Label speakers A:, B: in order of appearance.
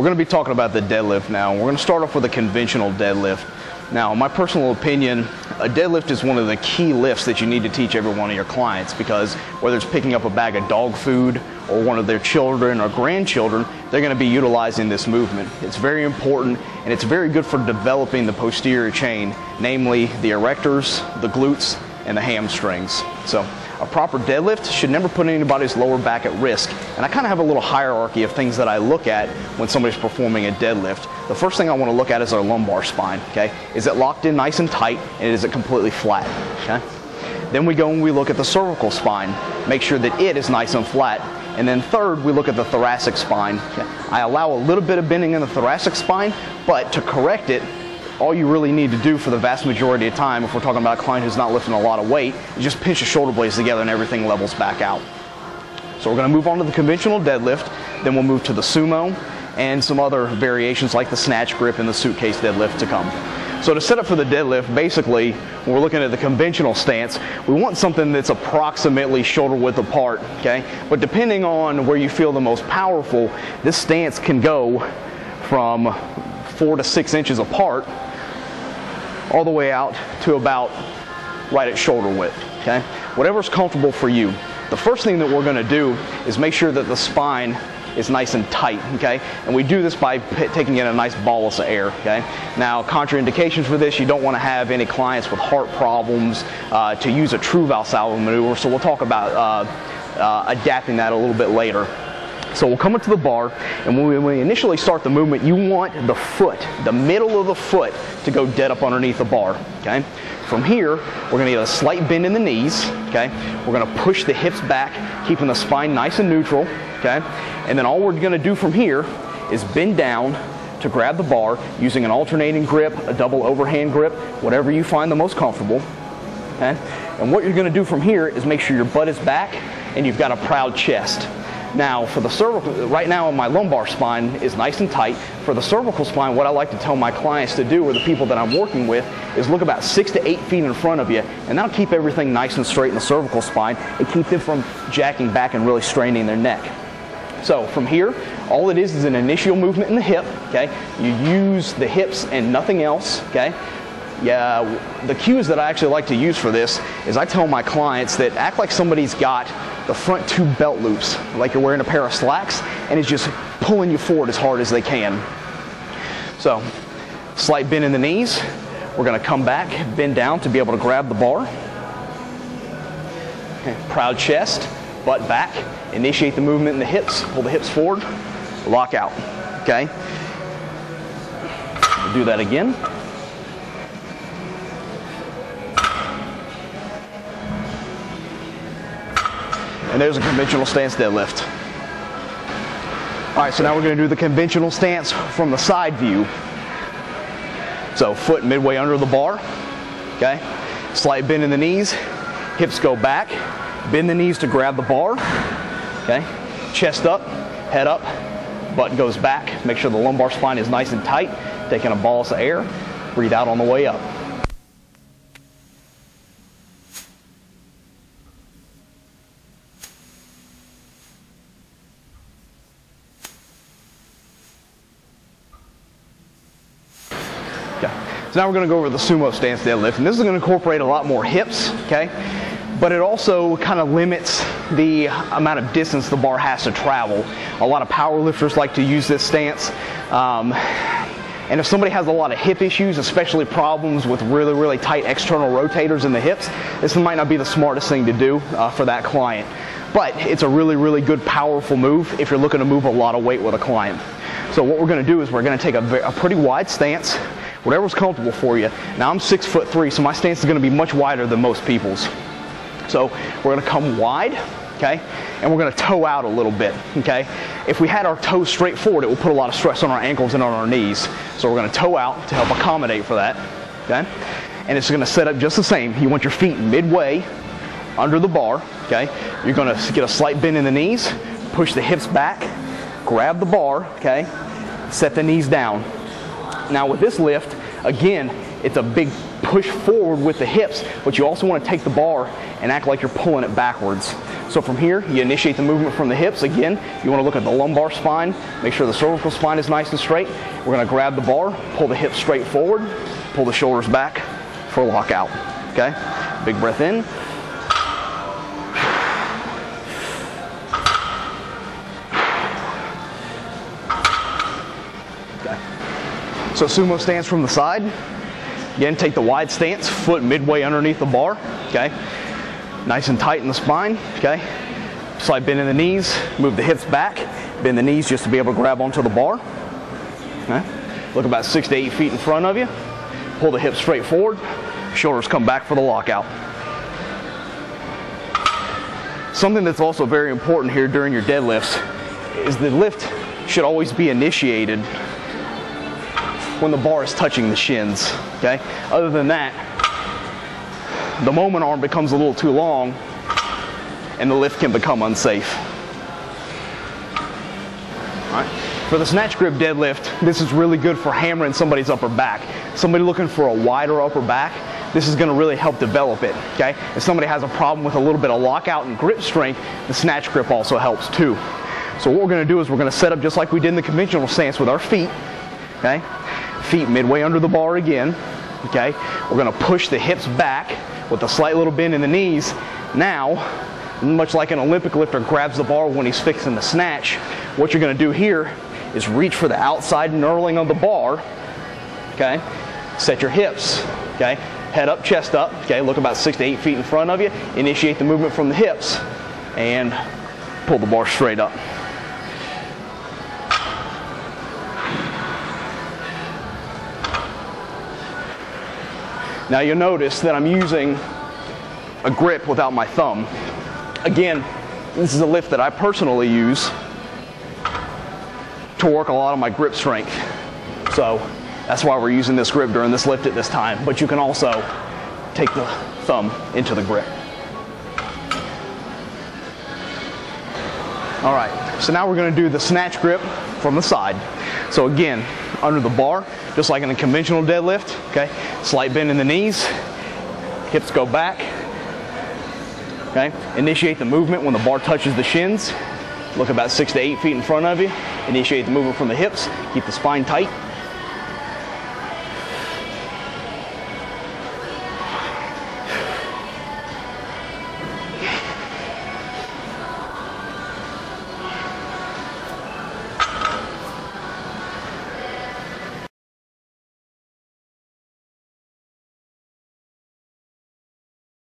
A: We're going to be talking about the deadlift now. We're going to start off with a conventional deadlift. Now, in my personal opinion, a deadlift is one of the key lifts that you need to teach every one of your clients, because whether it's picking up a bag of dog food or one of their children or grandchildren, they're going to be utilizing this movement. It's very important, and it's very good for developing the posterior chain, namely the erectors, the glutes, and the hamstrings. So a proper deadlift should never put anybody's lower back at risk. And I kind of have a little hierarchy of things that I look at when somebody's performing a deadlift. The first thing I want to look at is their lumbar spine, okay? Is it locked in nice and tight, and is it completely flat, okay? Then we go and we look at the cervical spine, make sure that it is nice and flat. And then third, we look at the thoracic spine. Okay? I allow a little bit of bending in the thoracic spine, but to correct it, all you really need to do for the vast majority of time, if we're talking about a client who's not lifting a lot of weight, is just pinch the shoulder blades together and everything levels back out. So we're going to move on to the conventional deadlift, then we'll move to the sumo and some other variations like the snatch grip and the suitcase deadlift to come. So to set up for the deadlift, basically, when we're looking at the conventional stance, we want something that's approximately shoulder width apart, okay? But depending on where you feel the most powerful, this stance can go from 4 to 6 inches apart all the way out to about right at shoulder width, okay? Whatever's comfortable for you. The first thing that we're going to do is make sure that the spine is nice and tight, okay? And we do this by taking in a nice bolus of air, okay? Now, contraindications for this, you don't want to have any clients with heart problems to use a true Valsalva maneuver, so we'll talk about adapting that a little bit later. So we'll come into the bar, and when we initially start the movement, you want the foot, the middle of the foot, to go dead up underneath the bar, okay? From here, we're going to get a slight bend in the knees, okay? We're going to push the hips back, keeping the spine nice and neutral, okay? And then all we're going to do from here is bend down to grab the bar using an alternating grip, a double overhand grip, whatever you find the most comfortable, okay? And what you're going to do from here is make sure your butt is back and you've got a proud chest. Now, for the cervical, right now my lumbar spine is nice and tight. For the cervical spine, what I like to tell my clients to do, or the people that I'm working with, is look about 6 to 8 feet in front of you, and that'll keep everything nice and straight in the cervical spine and keep them from jacking back and really straining their neck. So from here, all it is an initial movement in the hip, okay? You use the hips and nothing else, okay? Yeah, the cues that I actually like to use for this is I tell my clients that act like somebody's got the front 2 belt loops, like you're wearing a pair of slacks, and is just pulling you forward as hard as they can. So, slight bend in the knees. We're going to come back, bend down to be able to grab the bar. Okay, proud chest, butt back. Initiate the movement in the hips. Pull the hips forward. Lock out. Okay? We'll do that again. And there's a conventional stance deadlift. All right, so now we're going to do the conventional stance from the side view. So foot midway under the bar, okay? Slight bend in the knees, hips go back, bend the knees to grab the bar, okay? Chest up, head up, butt goes back. Make sure the lumbar spine is nice and tight. Taking a bolus of air, breathe out on the way up. So now we're going to go over the sumo stance deadlift, and this is going to incorporate a lot more hips, okay? But it also kind of limits the amount of distance the bar has to travel. A lot of power lifters like to use this stance. And if somebody has a lot of hip issues, especially problems with really, really tight external rotators in the hips, this might not be the smartest thing to do for that client. But it's a really, really good, powerful move if you're looking to move a lot of weight with a client. So what we're going to do is we're going to take a pretty wide stance, whatever's comfortable for you. Now I'm 6'3", so my stance is going to be much wider than most people's. So we're going to come wide, okay, and we're going to toe out a little bit, okay. If we had our toes straight forward, it will put a lot of stress on our ankles and on our knees. So we're going to toe out to help accommodate for that, okay. And it's going to set up just the same. You want your feet midway under the bar, okay. You're going to get a slight bend in the knees, push the hips back, grab the bar, okay, set the knees down. Now with this lift, again, it's a big push forward with the hips, but you also want to take the bar and act like you're pulling it backwards. So from here, you initiate the movement from the hips. Again, you want to look at the lumbar spine, make sure the cervical spine is nice and straight. We're going to grab the bar, pull the hips straight forward, pull the shoulders back for a lockout. Okay? Big breath in. Okay. So sumo stance from the side. Again, take the wide stance, foot midway underneath the bar. Okay? Nice and tight in the spine. Okay? Slight bend in the knees, move the hips back, bend the knees just to be able to grab onto the bar. Okay? Look about 6 to 8 feet in front of you. Pull the hips straight forward, shoulders come back for the lockout. Something that's also very important here during your deadlifts is the lift should always be initiated when the bar is touching the shins. Okay? Other than that, the moment arm becomes a little too long and the lift can become unsafe. All right. For the snatch grip deadlift, this is really good for hammering somebody's upper back. Somebody looking for a wider upper back, this is going to really help develop it. Okay? If somebody has a problem with a little bit of lockout and grip strength, the snatch grip also helps too. So what we're going to do is we're going to set up just like we did in the conventional stance with our feet. Okay? Feet midway under the bar again. Okay? We're going to push the hips back with a slight little bend in the knees. Now, much like an Olympic lifter grabs the bar when he's fixing the snatch, what you're going to do here is reach for the outside knurling of the bar. Okay? Set your hips. Okay? Head up, chest up. Okay? Look about 6 to 8 feet in front of you. Initiate the movement from the hips and pull the bar straight up. Now you'll notice that I'm using a grip without my thumb. Again, this is a lift that I personally use to work a lot of my grip strength. So that's why we're using this grip during this lift at this time. But you can also take the thumb into the grip. All right, so now we're going to do the snatch grip from the side. So again, under the bar, just like in a conventional deadlift. Okay, slight bend in the knees, hips go back. Okay, initiate the movement when the bar touches the shins. Look about 6 to 8 feet in front of you. Initiate the movement from the hips. Keep the spine tight.